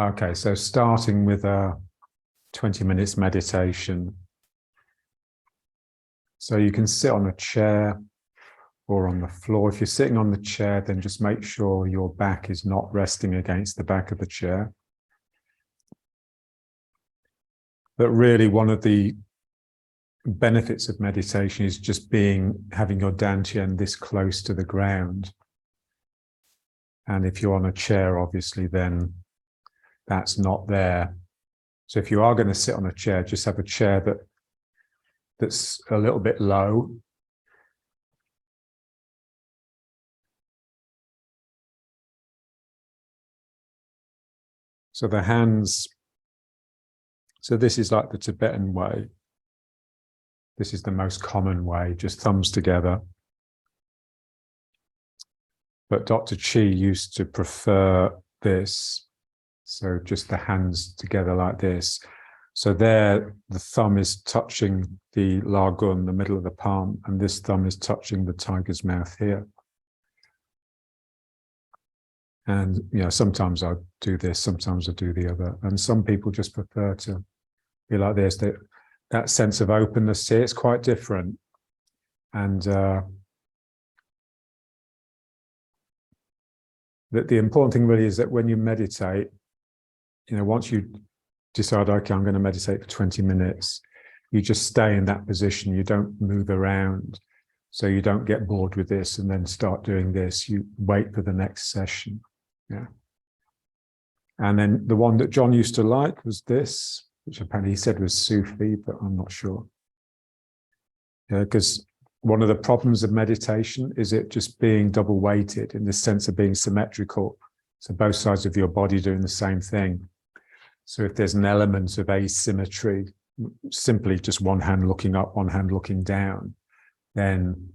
Okay, so starting with a 20 minutes meditation. So you can sit on a chair or on the floor. If you're sitting on the chair, then just make sure your back is not resting against the back of the chair. But really, one of the benefits of meditation is just having your dantian this close to the ground. And if you're on a chair, obviously, then that's not there. So if you are going to sit on a chair, just have a chair that's a little bit low. So the hands, so this is like the Tibetan way. This is the most common way, just thumbs together. But Dr. Chi used to prefer this. So just the hands together like this. So there, the thumb is touching the lagun, the middle of the palm, and this thumb is touching the tiger's mouth here. And sometimes I do this, sometimes I do the other. And some people just prefer to be like this. That sense of openness here, it's quite different. And the important thing really is that when you meditate, once you decide, okay, I'm going to meditate for 20 minutes, you just stay in that position. You don't move around. So you don't get bored with this and then start doing this. You wait for the next session. Yeah. And then the one that John used to like was this, which apparently he said was Sufi, but I'm not sure. Because one of the problems of meditation is it just being double weighted in the sense of being symmetrical. So both sides of your body doing the same thing. So if there's an element of asymmetry, simply just one hand looking up, one hand looking down, then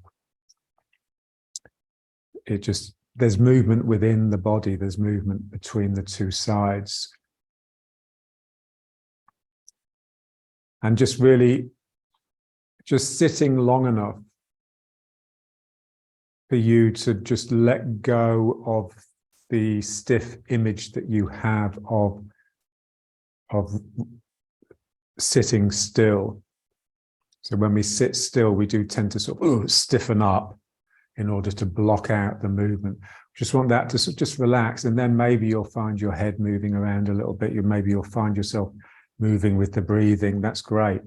there's movement within the body, there's movement between the two sides. And just sitting long enough for you to just let go of the stiff image that you have of sitting still. So when we sit still, we do tend to sort of stiffen up in order to block out the movement. Just want that to just relax, and then maybe you'll find your head moving around a little bit. Maybe you'll find yourself moving with the breathing. That's great.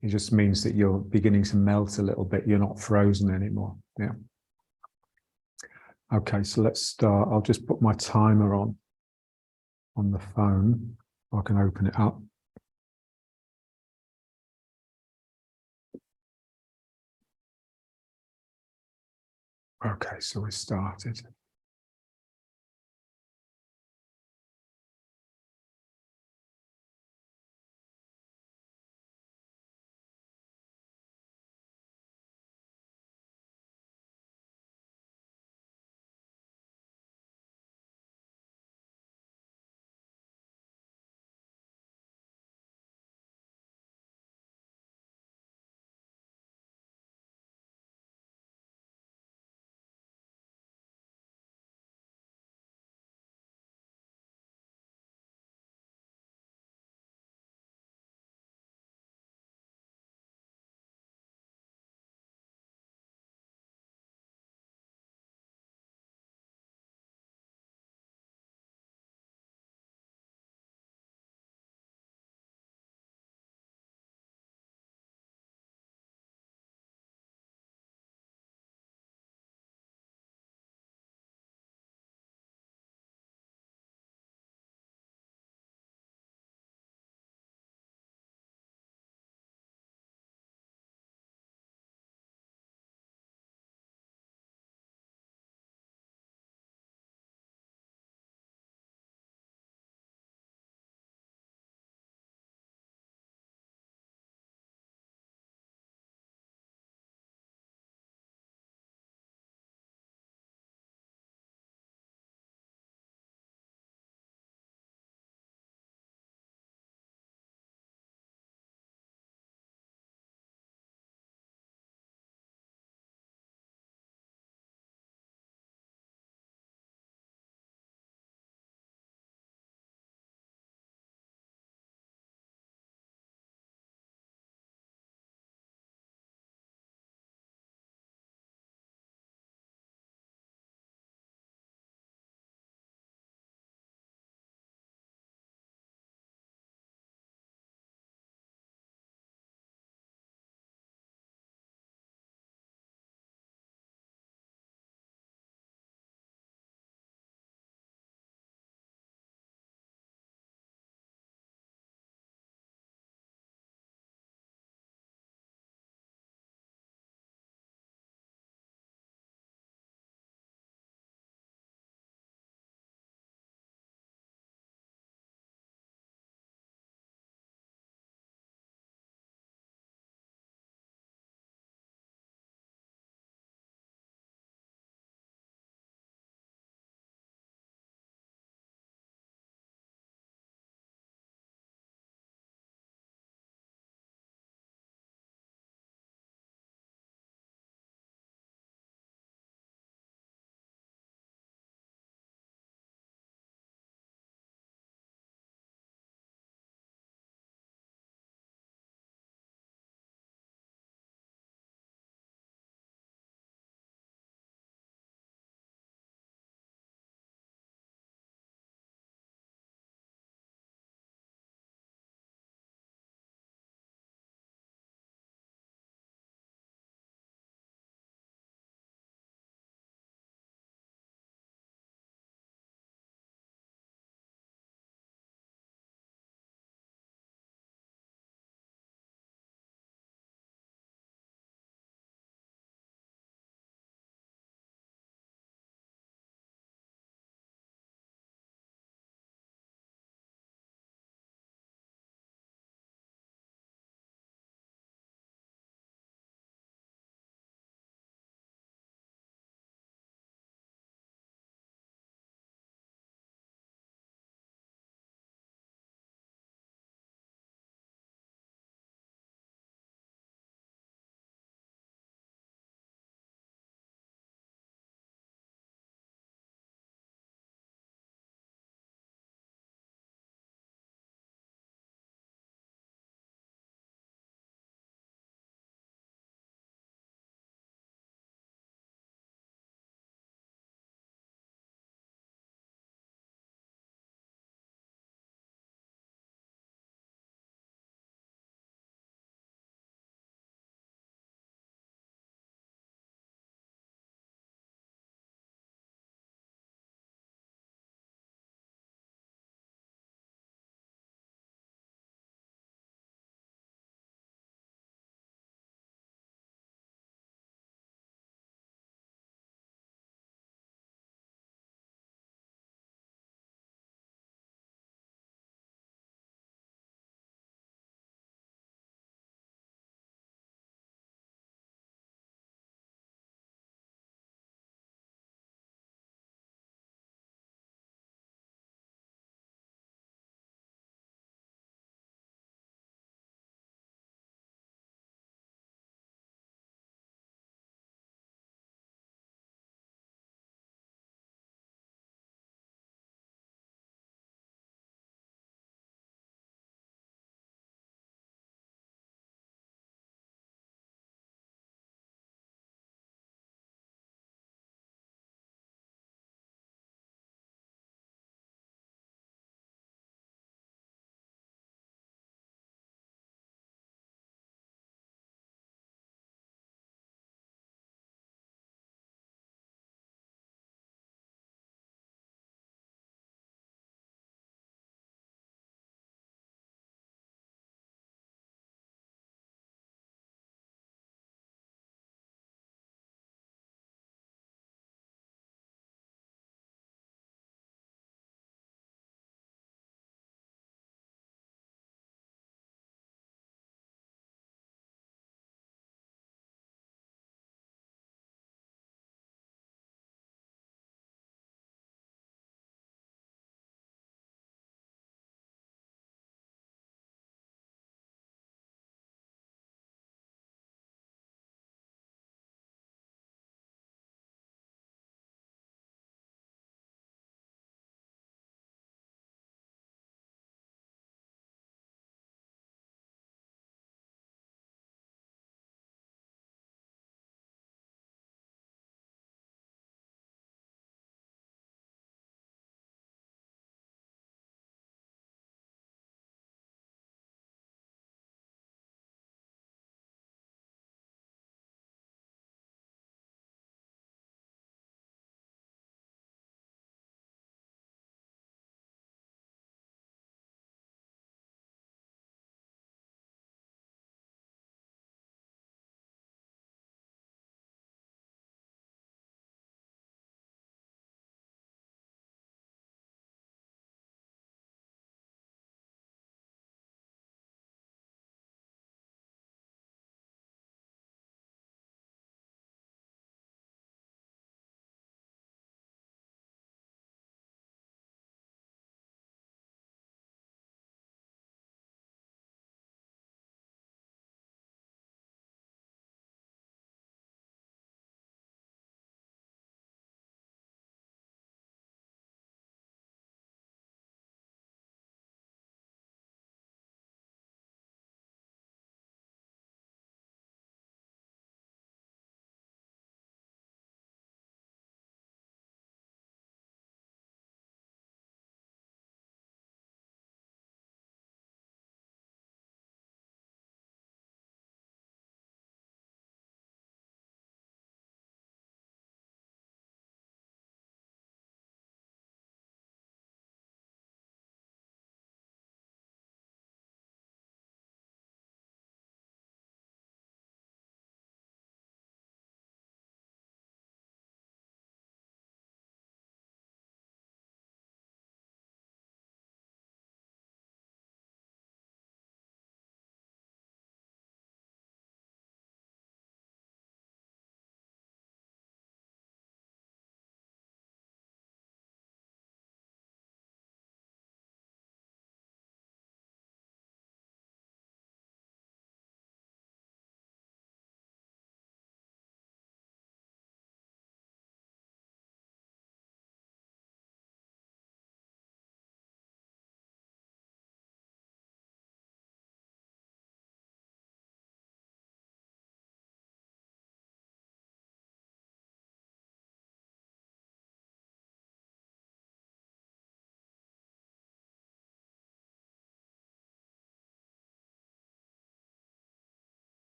It just means that you're beginning to melt a little bit. You're not frozen anymore. Yeah. Okay, so let's start. I'll just put my timer on the phone. I can open it up. Okay, so we started.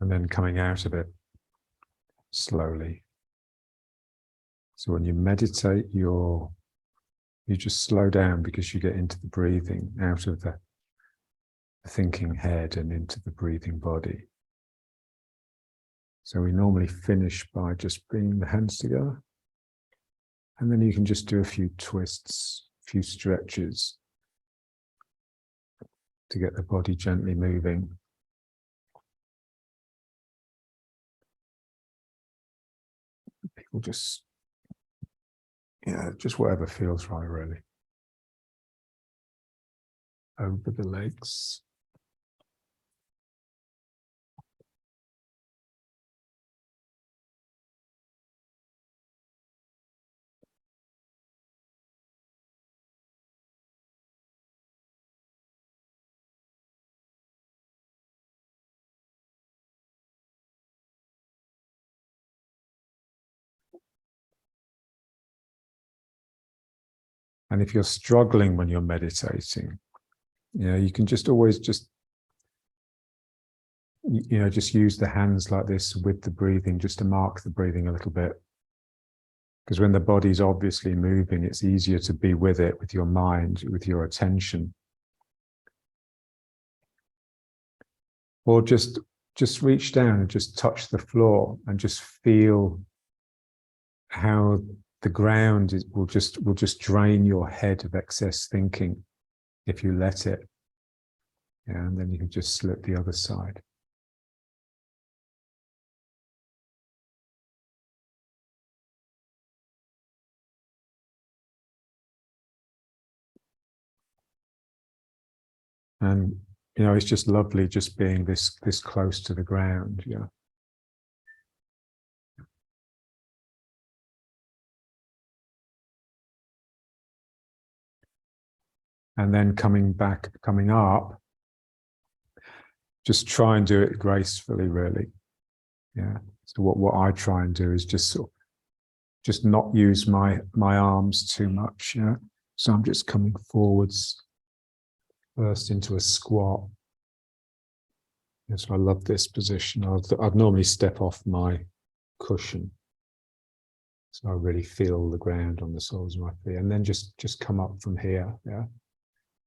and then coming out of it slowly. So when you meditate, you just slow down because you get into the breathing, out of the thinking head and into the breathing body. So we normally finish by just bringing the hands together. And then you can just do a few twists, a few stretches to get the body gently moving. People just, just whatever feels right, really. Over the legs. And if you're struggling when you're meditating, you can just always just use the hands like this with the breathing, just to mark the breathing a little bit. Because when the body's obviously moving, it's easier to be with it, with your mind, with your attention. Or just reach down and just touch the floor and just feel how the ground will just drain your head of excess thinking if you let it. And then you can just slip the other side. And it's just lovely just being this close to the ground. And then coming up, just try and do it gracefully, really. So what I try and do is just not use my arms too much. So I'm just coming forwards first into a squat. So I love this position. I'd normally step off my cushion, so I really feel the ground on the soles of my feet, and then just come up from here.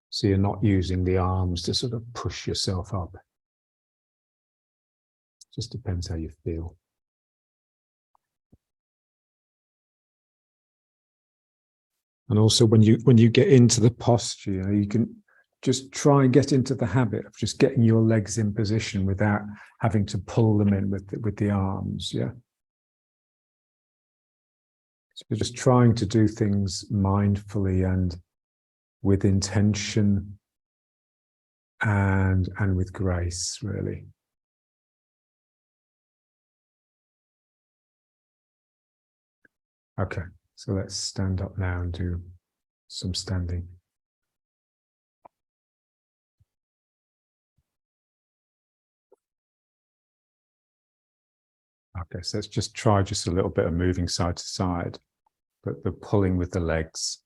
So you're not using the arms to sort of push yourself up. Just depends how you feel. And also when you get into the posture, you can just try and get into the habit of just getting your legs in position without having to pull them in with the arms. So you're just trying to do things mindfully and with intention and with grace, really. Okay, so let's stand up now and do some standing. Okay, so let's just try just a little bit of moving side to side, but the pulling with the legs.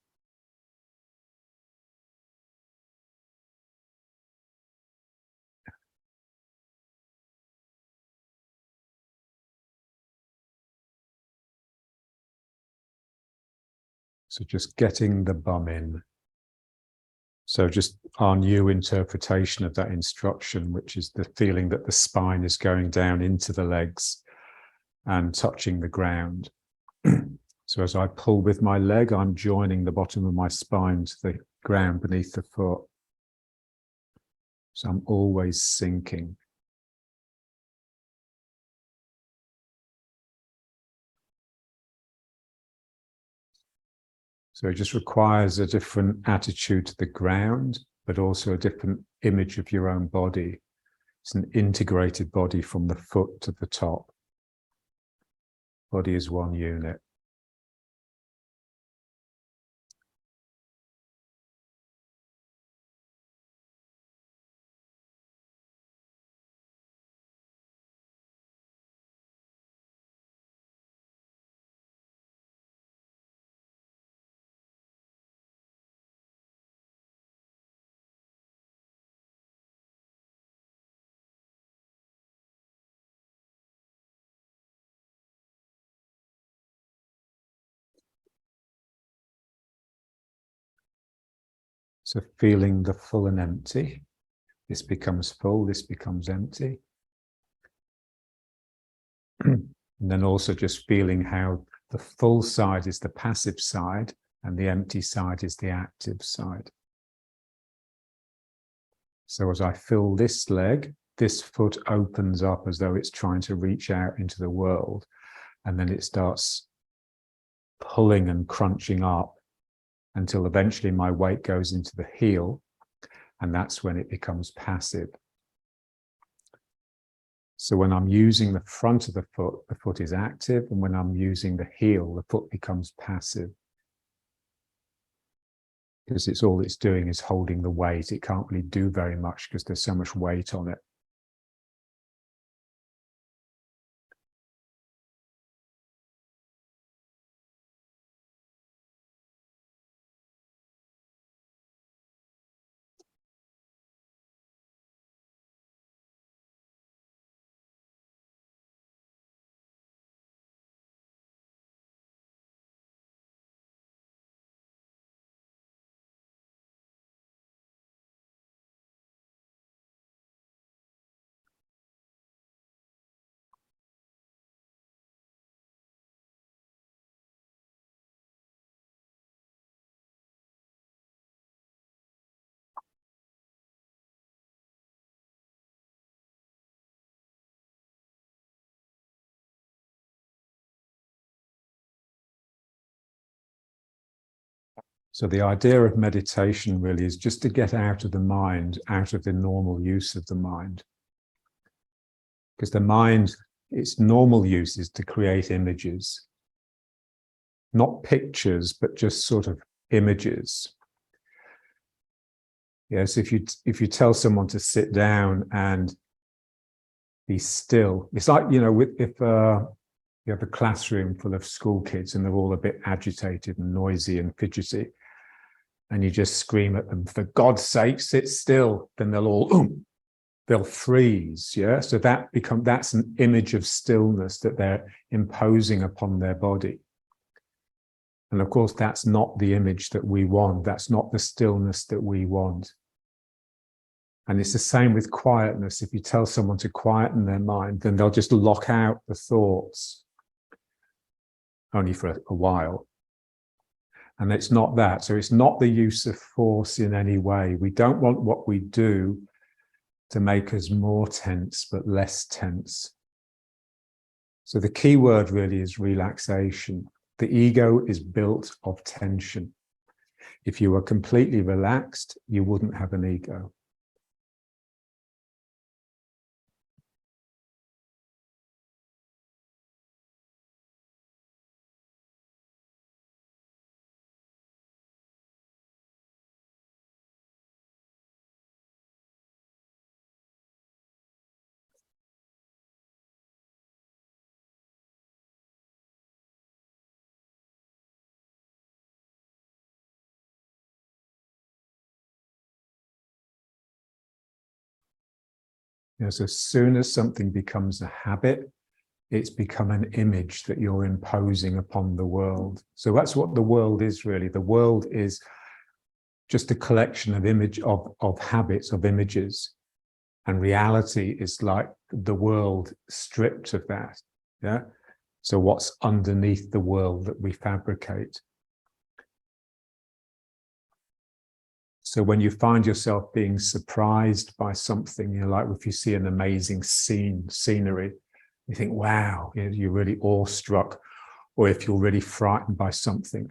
So just getting the bum in. So just our new interpretation of that instruction, which is the feeling that the spine is going down into the legs and touching the ground. So as I pull with my leg, I'm joining the bottom of my spine to the ground beneath the foot. So I'm always sinking. So it just requires a different attitude to the ground, but also a different image of your own body. It's an integrated body from the foot to the top. Body is one unit. So feeling the full and empty. This becomes full, this becomes empty. And then also just feeling how the full side is the passive side and the empty side is the active side. So as I fill this leg, this foot opens up as though it's trying to reach out into the world. And then it starts pulling and crunching up until eventually my weight goes into the heel. And that's when it becomes passive. So when I'm using the front of the foot is active. And when I'm using the heel, the foot becomes passive. Because it's all it's doing is holding the weight. It can't really do very much because there's so much weight on it. So the idea of meditation really is just to get out of the mind, out of the normal use of the mind. Because the mind, its normal use is to create images. Not pictures, but just sort of images. Yes, if you tell someone to sit down and be still, it's like, you know, if you have a classroom full of school kids and they're all a bit agitated and noisy and fidgety, and you just scream at them, for God's sake, sit still, then they'll all, they'll freeze, yeah? So that's an image of stillness that they're imposing upon their body. And of course, that's not the image that we want. That's not the stillness that we want. And it's the same with quietness. If you tell someone to quieten their mind, then they'll just lock out the thoughts, only for a while. And it's not that. So it's not the use of force in any way. We don't want what we do to make us more tense, but less tense. So the key word really is relaxation. The ego is built of tension. If you were completely relaxed, you wouldn't have an ego. You know, so as soon as something becomes a habit, it's become an image that you're imposing upon the world. So that's what the world is really. The world is just a collection of habits, of images. And reality is like the world stripped of that. Yeah. So what's underneath the world that we fabricate? So when you find yourself being surprised by something, you know, like if you see an amazing scenery, you think, wow, you're really awestruck, or if you're really frightened by something.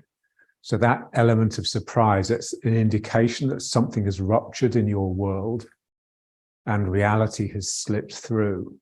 So that element of surprise, that's an indication that something has ruptured in your world and reality has slipped through.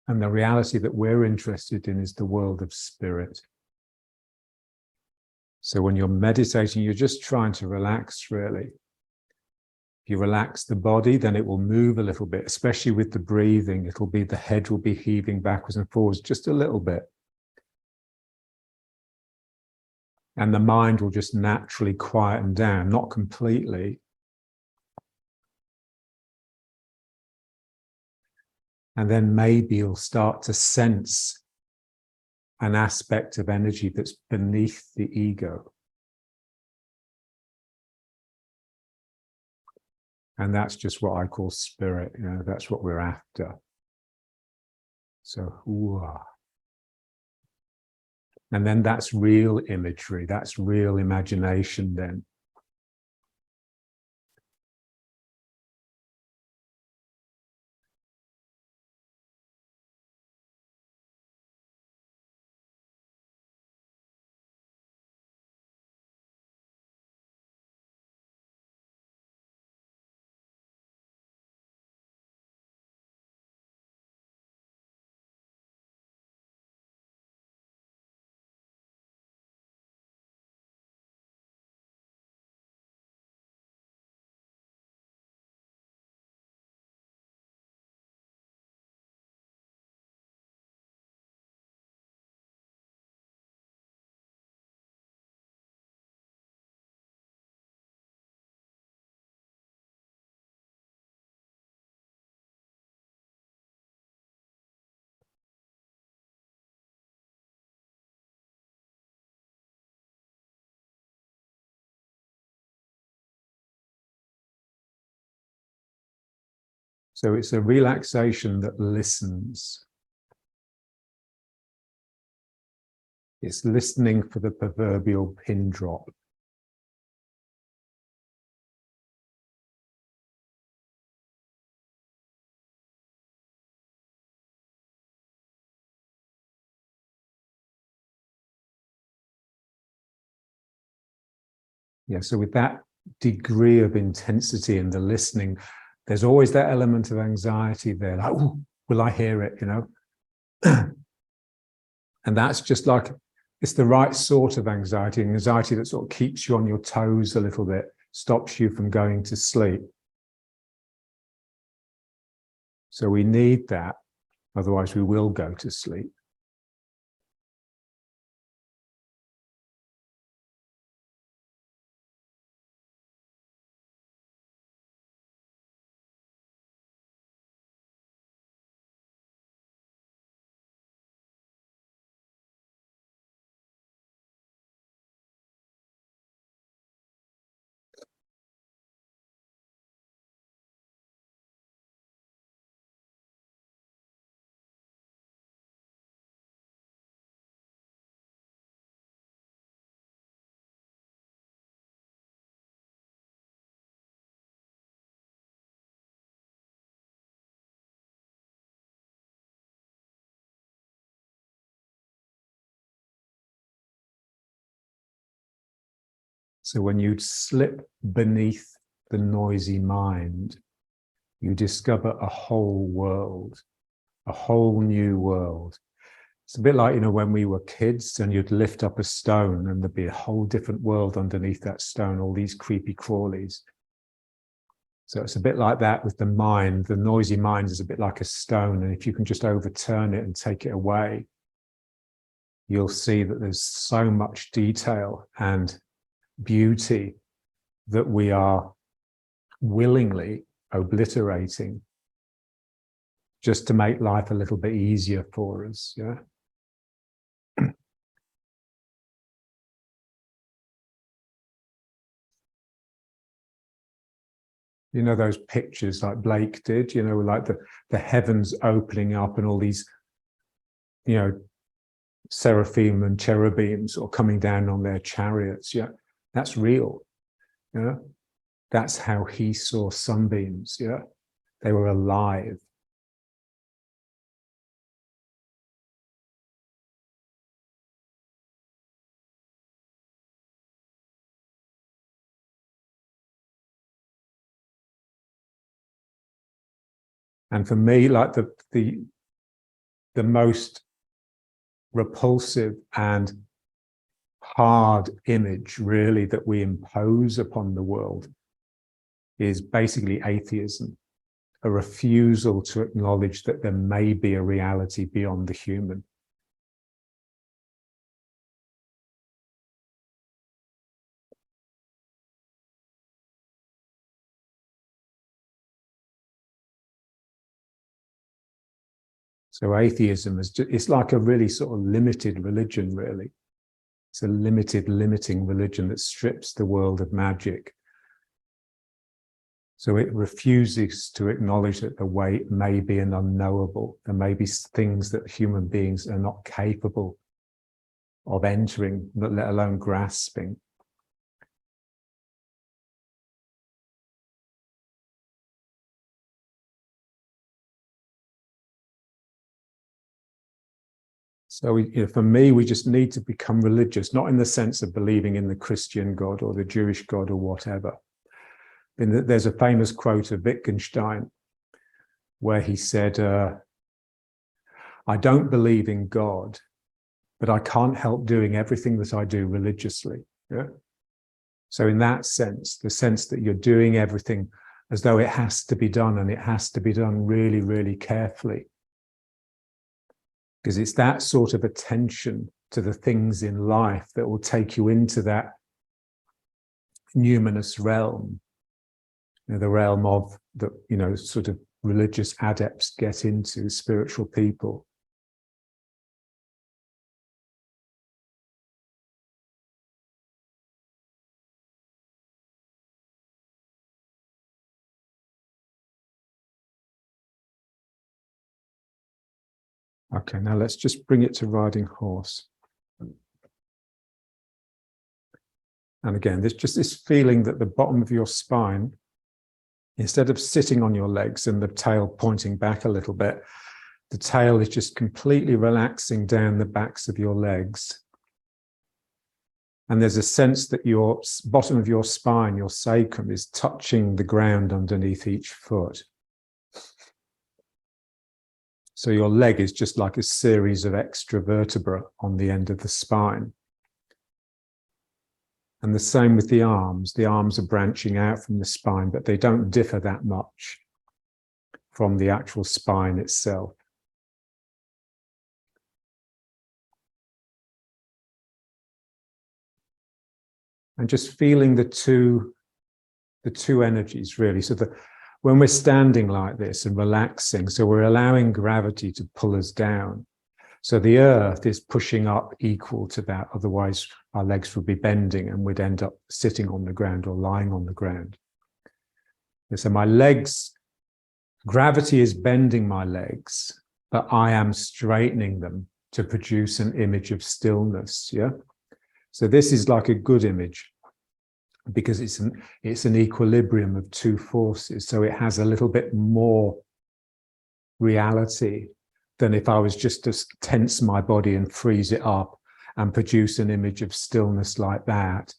And the reality that we're interested in is the world of spirit. So when you're meditating, you're just trying to relax, really. If you relax the body, then it will move a little bit, especially with the breathing. It'll be, the head will be heaving backwards and forwards just a little bit. And the mind will just naturally quieten down, not completely. And then maybe you'll start to sense an aspect of energy that's beneath the ego. And that's just what I call spirit, you know, that's what we're after. So, and then that's real imagery, that's real imagination then. So it's a relaxation that listens. It's listening for the proverbial pin drop. Yeah, so with that degree of intensity in the listening, there's always that element of anxiety there, like, oh, will I hear it, you know? And that's just like, it's the right sort of anxiety that sort of keeps you on your toes a little bit, stops you from going to sleep. So we need that, otherwise we will go to sleep. So when you slip beneath the noisy mind, you discover a whole world, a whole new world. It's a bit like, you know, when we were kids and you'd lift up a stone and there'd be a whole different world underneath that stone, all these creepy crawlies. So it's a bit like that with the mind. The noisy mind is a bit like a stone. And if you can just overturn it and take it away, you'll see that there's so much detail and beauty that we are willingly obliterating just to make life a little bit easier for us. Yeah. You know, those pictures like Blake did, you know, like the heavens opening up and all these, you know, seraphim and cherubims or coming down on their chariots. Yeah, that's real. Yeah, that's how he saw sunbeams. Yeah, they were alive. And for me, like the most repulsive and hard image really that we impose upon the world is basically atheism, a refusal to acknowledge that there may be a reality beyond the human. So atheism is just, it's like a really sort of limited religion, really. It's a limiting religion that strips the world of magic. So it refuses to acknowledge that the way may be an unknowable. There may be things that human beings are not capable of entering, let alone grasping. So for me, we just need to become religious, not in the sense of believing in the Christian God or the Jewish God or whatever. There's a famous quote of Wittgenstein where he said, I don't believe in God, but I can't help doing everything that I do religiously. Yeah? So in that sense, the sense that you're doing everything as though it has to be done, and it has to be done really, really carefully. Because it's that sort of attention to the things in life that will take you into that numinous realm, the realm of the, sort of religious adepts get into, spiritual people. Okay, now let's just bring it to riding horse. And again, there's just this feeling that the bottom of your spine, instead of sitting on your legs and the tail pointing back a little bit, the tail is just completely relaxing down the backs of your legs. And there's a sense that your bottom of your spine, your sacrum, is touching the ground underneath each foot. So your leg is just like a series of extra vertebrae on the end of the spine. And the same with the arms. The arms are branching out from the spine, but they don't differ that much from the actual spine itself. And just feeling the two energies, really. So when we're standing like this and relaxing, so we're allowing gravity to pull us down. So the earth is pushing up equal to that. Otherwise, our legs would be bending and we'd end up sitting on the ground or lying on the ground. And so my legs, gravity is bending my legs, but I am straightening them to produce an image of stillness. Yeah. So this is like a good image, because it's an equilibrium of two forces. So it has a little bit more reality than if I was just to tense my body and freeze it up and produce an image of stillness like that.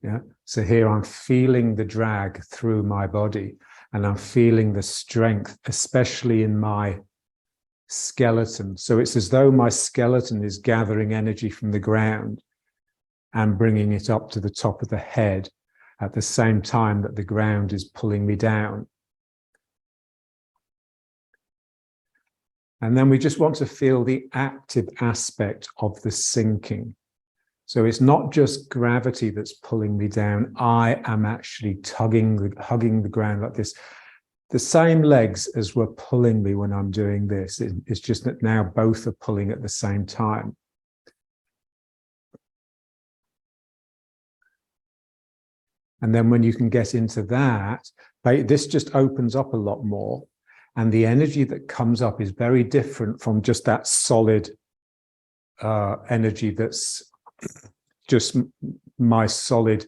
Yeah. So here I'm feeling the drag through my body, and I'm feeling the strength, especially in my skeleton. So it's as though my skeleton is gathering energy from the ground and bringing it up to the top of the head, at the same time that the ground is pulling me down. And then we just want to feel the active aspect of the sinking. So it's not just gravity that's pulling me down. I am actually hugging the ground like this. The same legs as were pulling me when I'm doing this. It's just that now both are pulling at the same time. And then when you can get into that, this just opens up a lot more. And the energy that comes up is very different from just that solid energy that's just my solid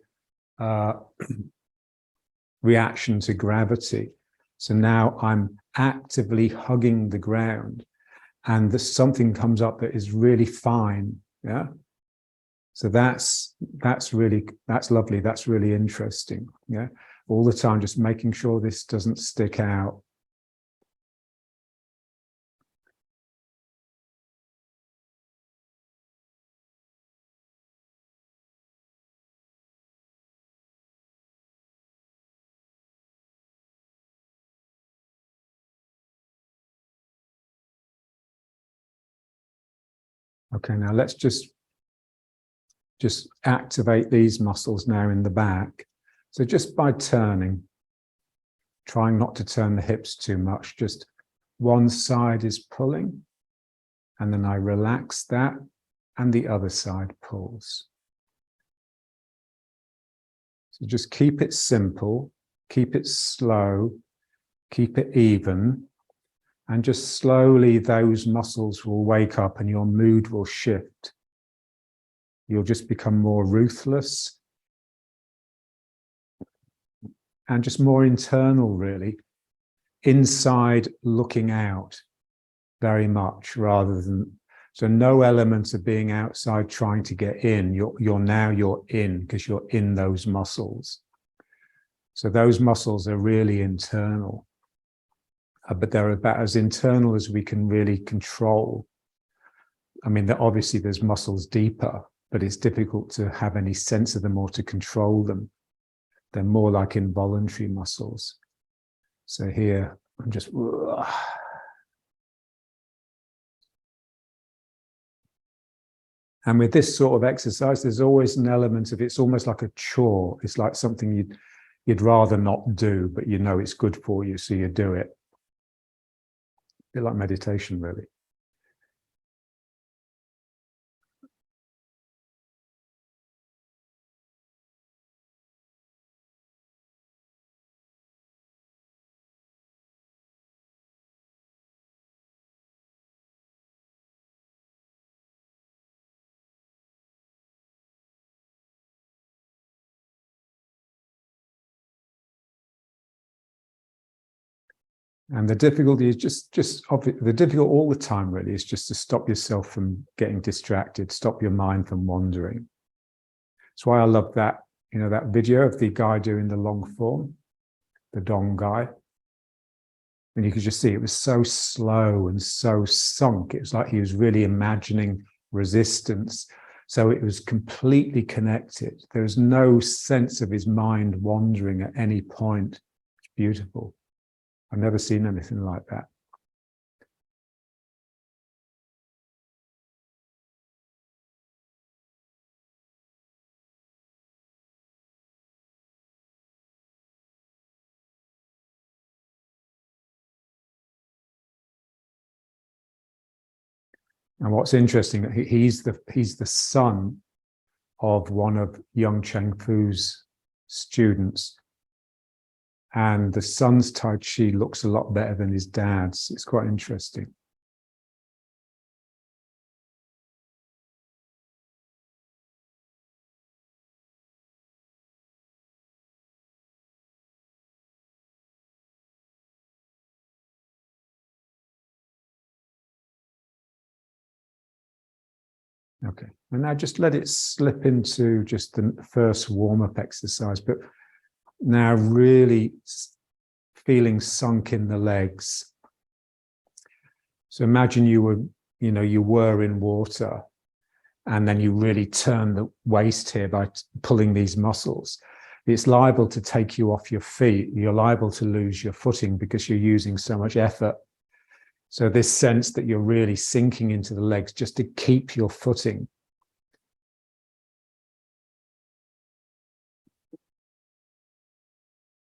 reaction to gravity. So now I'm actively hugging the ground, and something comes up that is really fine. Yeah. So that's lovely. That's really interesting. Yeah. All the time, just making sure this doesn't stick out. Okay, now let's just activate these muscles now in the back. So just by turning, trying not to turn the hips too much, just one side is pulling, and then I relax that, and the other side pulls. So just keep it simple, keep it slow, keep it even, and just slowly those muscles will wake up and your mood will shift. You'll just become more ruthless and just more internal, really. Inside looking out very much, rather than, so no element of being outside trying to get in. You're in because you're in those muscles. So those muscles are really internal, but they're about as internal as we can really control. I mean, obviously there's muscles deeper, but it's difficult to have any sense of them or to control them. They're more like involuntary muscles. So here, I'm just, and with this sort of exercise, there's always an element of, it's almost like a chore. It's like something you'd rather not do, but you know it's good for you, so you do it. A bit like meditation, really. And the difficulty is the difficult all the time, really, is just to stop yourself from getting distracted, stop your mind from wandering. That's why I love that, that video of the guy doing the long form, the Dong guy. And you could just see it was so slow and so sunk. It was like he was really imagining resistance. So it was completely connected. There was no sense of his mind wandering at any point. It's beautiful. I've never seen anything like that. And what's interesting, he's the son of one of Young Cheng Fu's students. And the son's Tai Chi looks a lot better than his dad's. It's quite interesting. Okay, and now just let it slip into just the first warm-up exercise, but now really feeling sunk in the legs. So imagine you were in water, and then you really turn the waist here by pulling these muscles. It's liable to take you off your feet. You're liable to lose your footing because you're using so much effort. So this sense that you're really sinking into the legs just to keep your footing.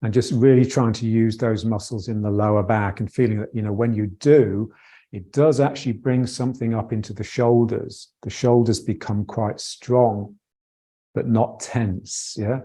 And just really trying to use those muscles in the lower back and feeling that, when you do, it does actually bring something up into the shoulders. The shoulders become quite strong, but not tense, yeah?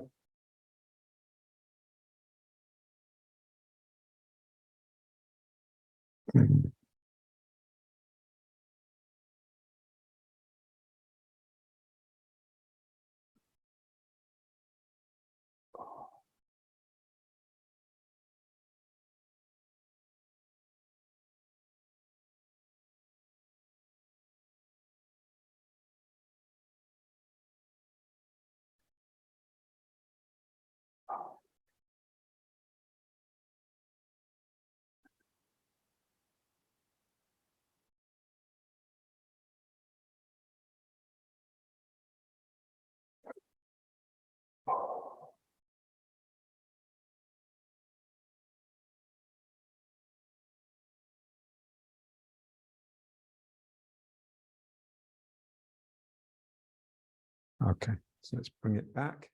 Okay, so let's bring it back.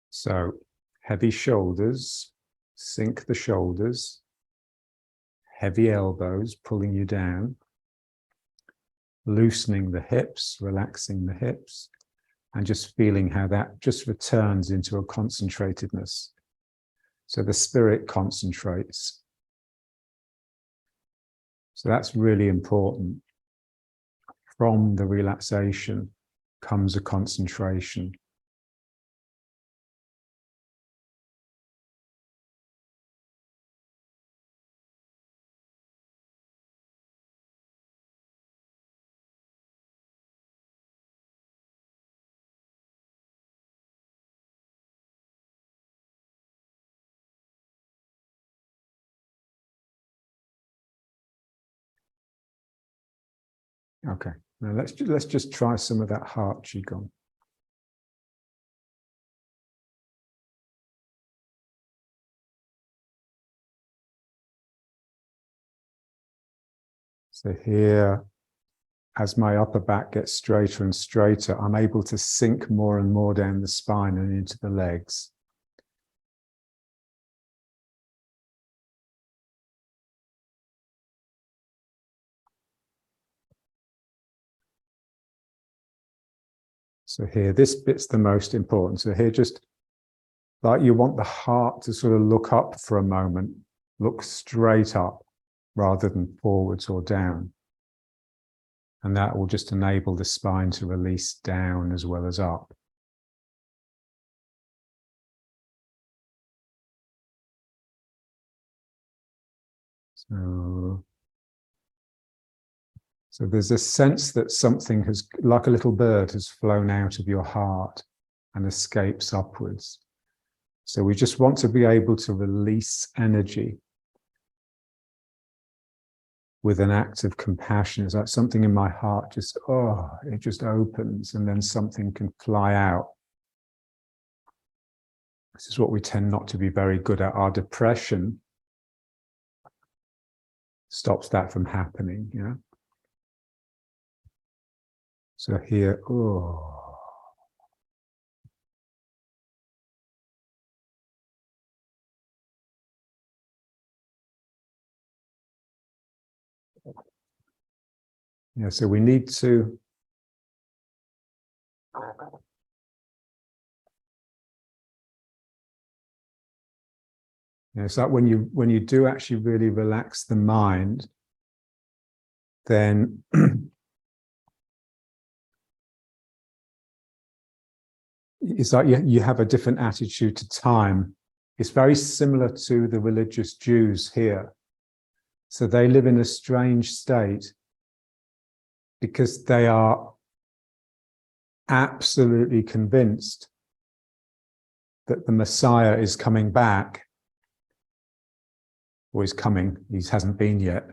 So heavy shoulders, sink the shoulders, heavy elbows pulling you down, loosening the hips, relaxing the hips, and just feeling how that just returns into a concentratedness. So the spirit concentrates. So that's really important. From the relaxation comes a concentration. Okay, now let's just try some of that heart qigong. So here, as my upper back gets straighter and straighter, I'm able to sink more and more down the spine and into the legs. So here, this bit's the most important. So here, just like you want the heart to sort of look up for a moment, look straight up rather than forwards or down. And that will just enable the spine to release down as well as up. So there's a sense that something has, like a little bird, has flown out of your heart and escapes upwards. So we just want to be able to release energy with an act of compassion. It's like something in my heart just, oh, it just opens and then something can fly out. This is what we tend not to be very good at. Our depression stops that from happening, you know? So here, oh. Yeah, so we need to it's like when you do actually really relax the mind, then it's like you have a different attitude to time. It's very similar to the religious Jews here. So they live in a strange state because they are absolutely convinced that the Messiah is coming back, or is coming, he hasn't been yet.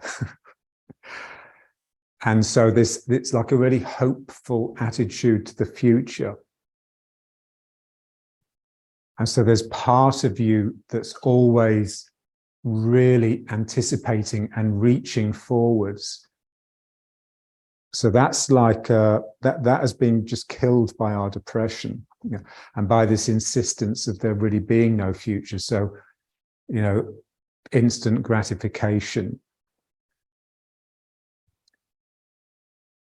And so it's like a really hopeful attitude to the future. And so there's part of you that's always really anticipating and reaching forwards. So that's like that has been just killed by our depression, you know, and by this insistence of there really being no future. So, you know, instant gratification.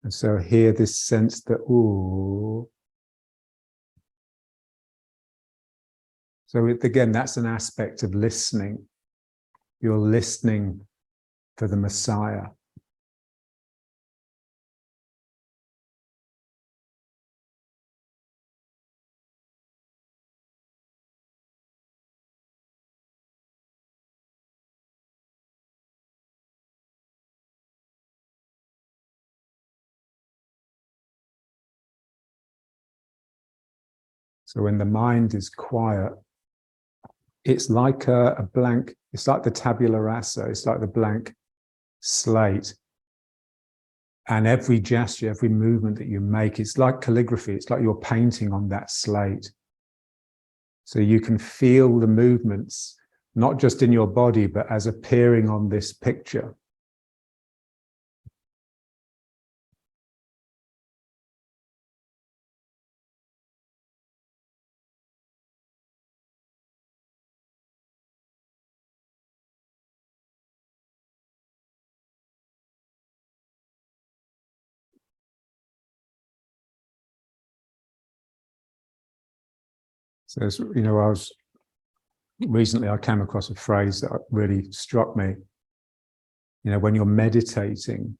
And so here, this sense that, ooh. So again, that's an aspect of listening. You're listening for the Messiah. So when the mind is quiet, it's like a blank, it's like the tabula rasa, it's like the blank slate. And every gesture, every movement that you make, it's like calligraphy, it's like you're painting on that slate. So you can feel the movements, not just in your body, but as appearing on this picture. So, recently I came across a phrase that really struck me. When you're meditating,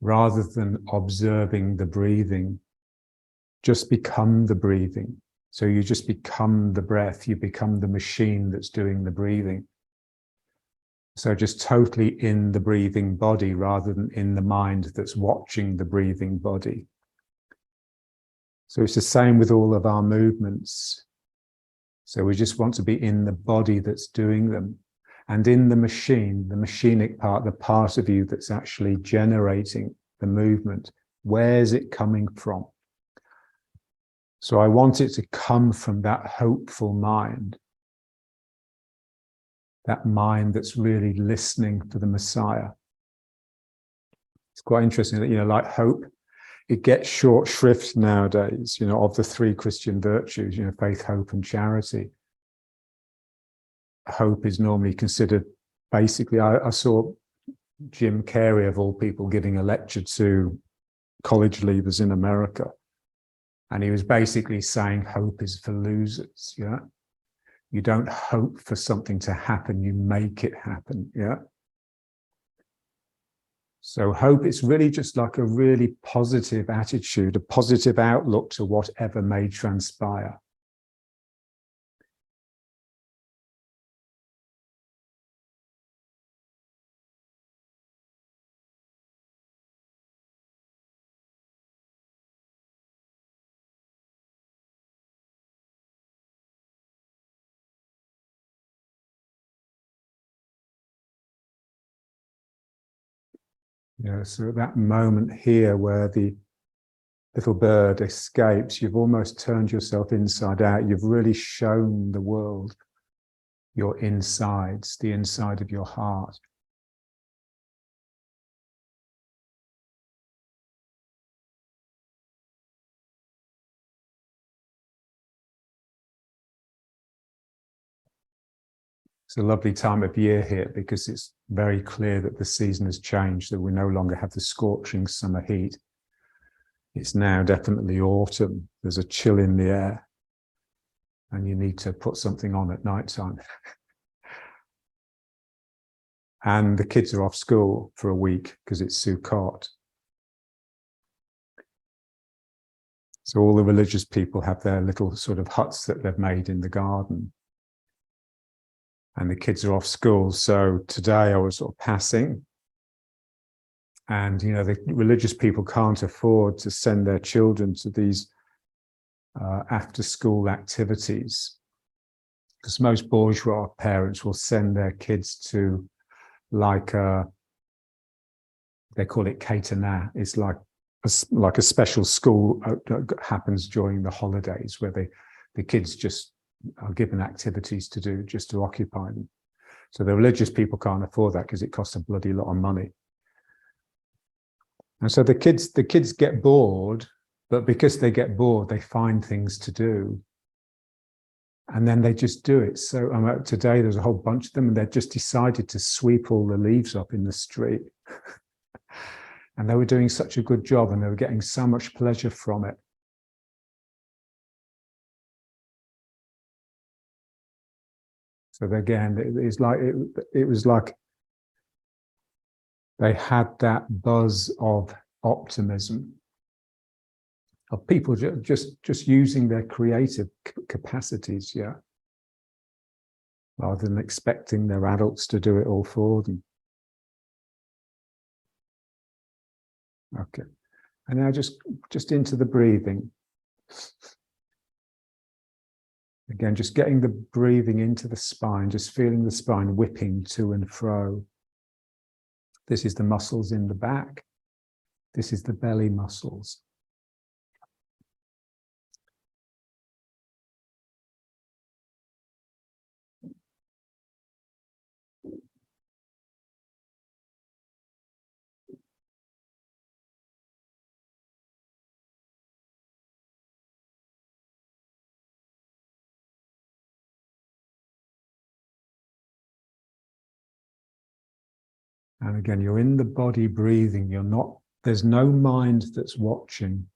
rather than observing the breathing, just become the breathing. So you just become the breath, you become the machine that's doing the breathing. So just totally in the breathing body rather than in the mind that's watching the breathing body. So it's the same with all of our movements. So we just want to be in the body that's doing them. And in the machine, the machinic part, the part of you that's actually generating the movement, where's it coming from? So I want it to come from that hopeful mind. That mind that's really listening for the Messiah. It's quite interesting that, like hope, it gets short shrift nowadays, of the three Christian virtues, faith, hope, and charity. Hope is normally considered, basically, I saw Jim Carrey, of all people, giving a lecture to college leavers in America. And he was basically saying hope is for losers, yeah? You don't hope for something to happen, you make it happen, yeah? So hope is really just like a really positive attitude, a positive outlook to whatever may transpire. So that moment here where the little bird escapes, you've almost turned yourself inside out. You've really shown the world your insides, the inside of your heart. It's a lovely time of year here because it's very clear that the season has changed, that we no longer have the scorching summer heat. It's now definitely autumn. There's a chill in the air and you need to put something on at night time. And the kids are off school for a week because it's Sukkot. So all the religious people have their little sort of huts that they've made in the garden. And the kids are off school. So today I was sort of passing. And, the religious people can't afford to send their children to these after-school activities. Because most bourgeois parents will send their kids to they call it Ketanah. It's like a special school that happens during the holidays where the kids just are given activities to do just to occupy them. So the religious people can't afford that because it costs a bloody lot of money. And so the kids get bored, but because they get bored, they find things to do. And then they just do it. So today there's a whole bunch of them and they've just decided to sweep all the leaves up in the street. And they were doing such a good job and they were getting so much pleasure from it. So again, it was like they had that buzz of optimism, of people just using their creative capacities, yeah, rather than expecting their adults to do it all for them. Okay, and now just into the breathing. Again, just getting the breathing into the spine, just feeling the spine whipping to and fro. This is the muscles in the back. This is the belly muscles. And again, you're in the body breathing. There's no mind that's watching.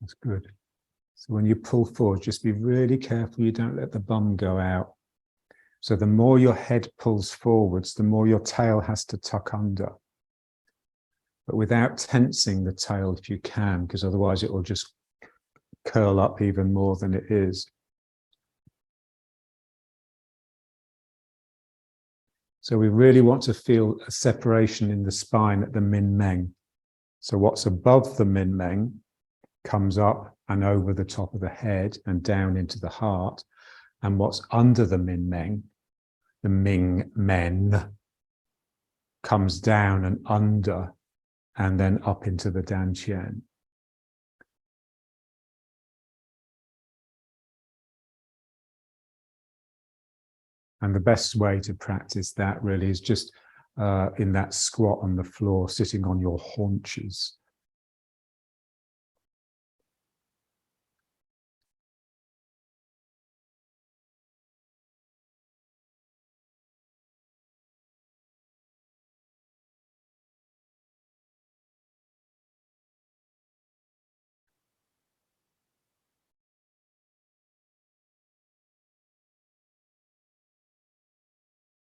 That's good. So when you pull forward, just be really careful you don't let the bum go out. So the more your head pulls forwards, the more your tail has to tuck under. But without tensing the tail if you can, because otherwise it will just curl up even more than it is. So we really want to feel a separation in the spine at the min meng. So what's above the min meng comes up and over the top of the head and down into the heart. And what's under the min meng, the ming men, comes down and under and then up into the dan qian. And the best way to practice that really is just in that squat on the floor, sitting on your haunches.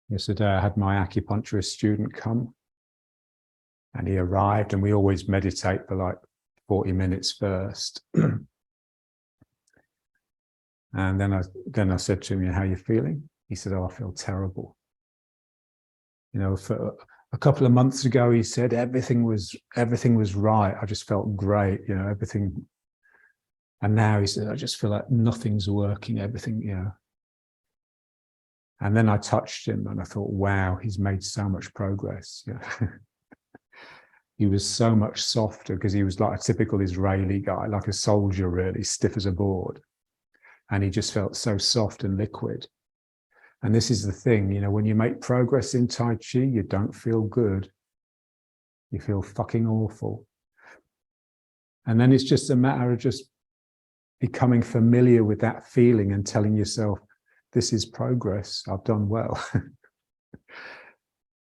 Yesterday, I had my acupuncturist student come, and he arrived, and we always meditate for like 40 minutes first. And then I said to him, "How are you feeling?" He said, "Oh, I feel terrible." You know, for a couple of months ago, he said everything was right. I just felt great, you know, everything. And now he said, I just feel like nothing's working, everything, you know. And then I touched him and I thought, wow, he's made so much progress. You know? He was so much softer because he was like a typical Israeli guy, like a soldier, really stiff as a board. And he just felt so soft and liquid. And this is the thing, you know, when you make progress in Tai Chi, you don't feel good. You feel fucking awful. And then it's just a matter of just becoming familiar with that feeling and telling yourself, this is progress, I've done well.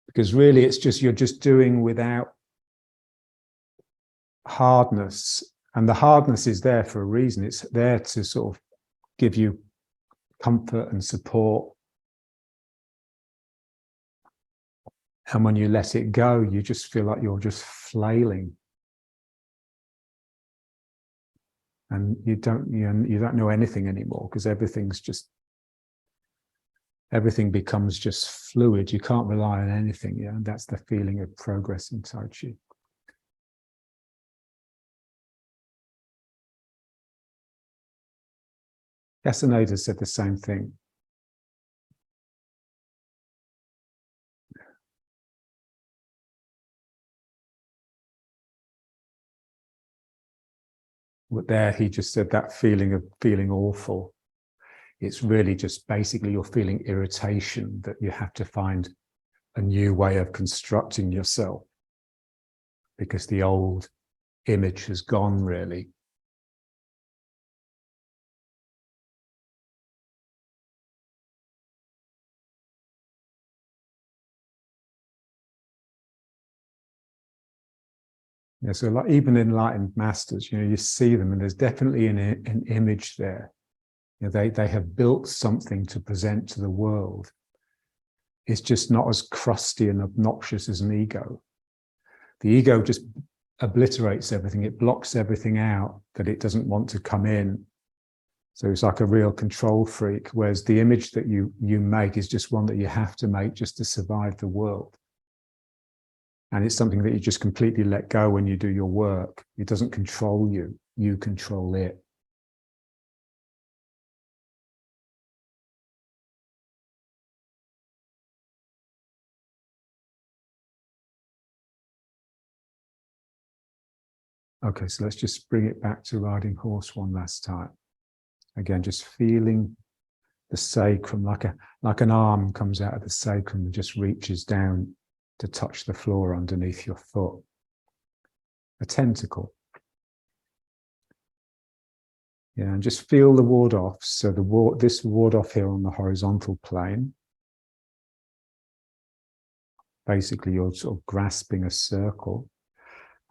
Because really it's just, you're just doing without hardness. And the hardness is there for a reason. It's there to sort of give you comfort and support. And when you let it go, you just feel like you're just flailing. And you don't know anything anymore because everything becomes just fluid. You can't rely on anything. Yeah, and that's the feeling of progress in Tai Chi. Castaneda said the same thing. But there he just said that feeling of feeling awful. It's really just basically you're feeling irritation that you have to find a new way of constructing yourself because the old image has gone, really. Yeah, so like even enlightened masters, you know, you see them and there's definitely an image there. You know, they have built something to present to the world. It's just not as crusty and obnoxious as an ego. The ego just obliterates everything. It blocks everything out that it doesn't want to come in. So it's like a real control freak, whereas the image that you make is just one that you have to make just to survive the world. And it's something that you just completely let go when you do your work. It doesn't control you, you control it. Okay, so let's just bring it back to riding horse one last time. Again, just feeling the sacrum, like an arm comes out of the sacrum and just reaches down to touch the floor underneath your foot. A tentacle. Yeah, and just feel the ward off. So this ward off here on the horizontal plane. Basically, you're sort of grasping a circle.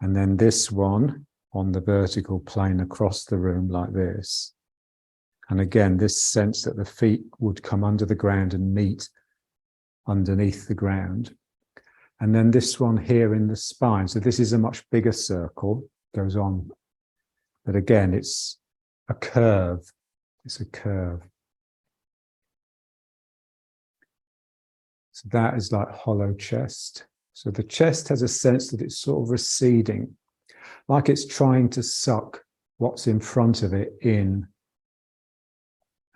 And then this one on the vertical plane across the room like this. And again, this sense that the feet would come under the ground and meet underneath the ground. And then this one here in the spine. So this is a much bigger circle, goes on. But again, it's a curve. It's a curve. So that is like hollow chest. So the chest has a sense that it's sort of receding, like it's trying to suck what's in front of it in.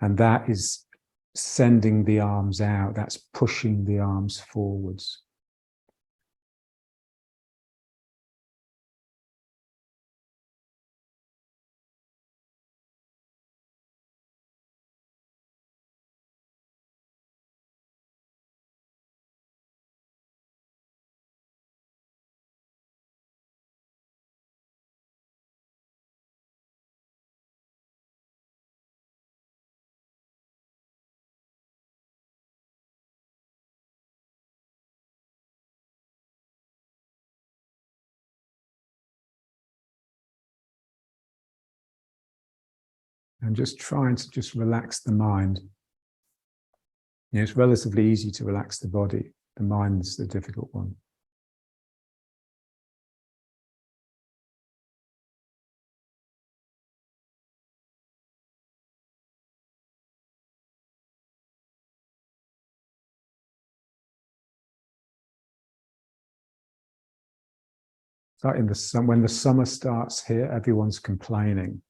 And that is sending the arms out. That's pushing the arms forwards. And just trying to just relax the mind. You know, it's relatively easy to relax the body. The mind's the difficult one. It's like in the sun, when the summer starts here, everyone's complaining,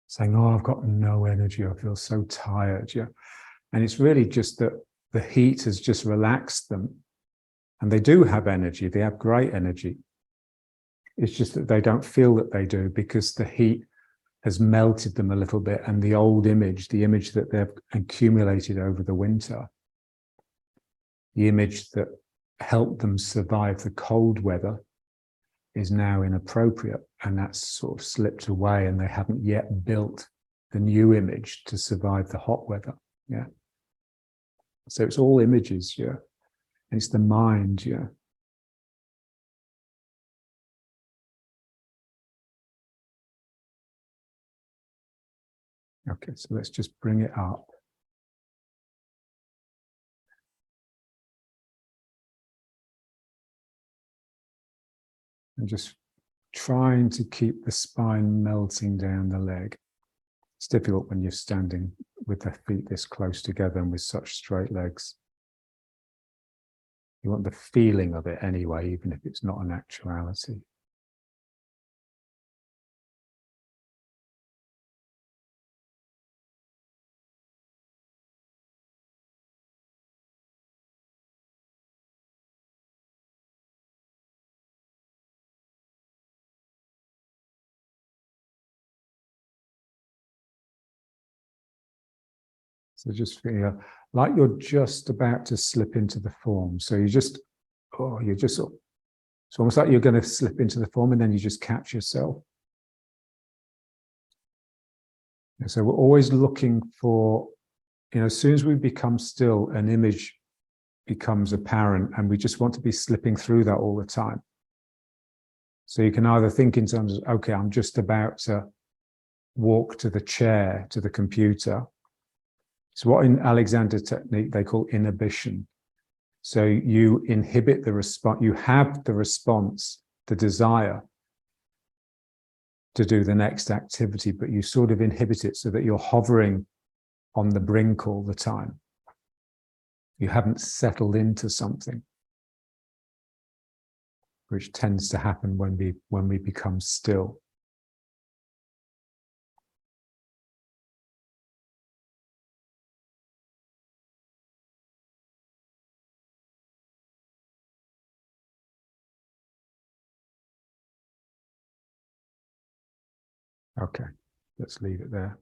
saying, "Oh, I've got no energy. I feel so tired." Yeah, and it's really just that the heat has just relaxed them, and they do have energy. They have great energy. It's just that they don't feel that they do because the heat has melted them a little bit, and the old image, the image that they've accumulated over the winter, the image that helped them survive the cold weather, is now inappropriate, and that's sort of slipped away, and they haven't yet built the new image to survive the hot weather. Yeah. So it's all images, yeah. And it's the mind, yeah. Okay, so let's just bring it up. And just trying to keep the spine melting down the leg. It's difficult when you're standing with the feet this close together and with such straight legs. You want the feeling of it anyway, even if it's not an actuality. So just feel like you're just about to slip into the form. So you just, oh, you're just, it's almost like you're going to slip into the form and then you just catch yourself. And so we're always looking for, you know, as soon as we become still, an image becomes apparent and we just want to be slipping through that all the time. So you can either think in terms of, okay, I'm just about to walk to the chair, to the computer. It's what in Alexander technique they call inhibition. So you inhibit the response, you have the response, the desire to do the next activity, but you sort of inhibit it so that you're hovering on the brink all the time. You haven't settled into something, which tends to happen when we become still. Okay, let's leave it there.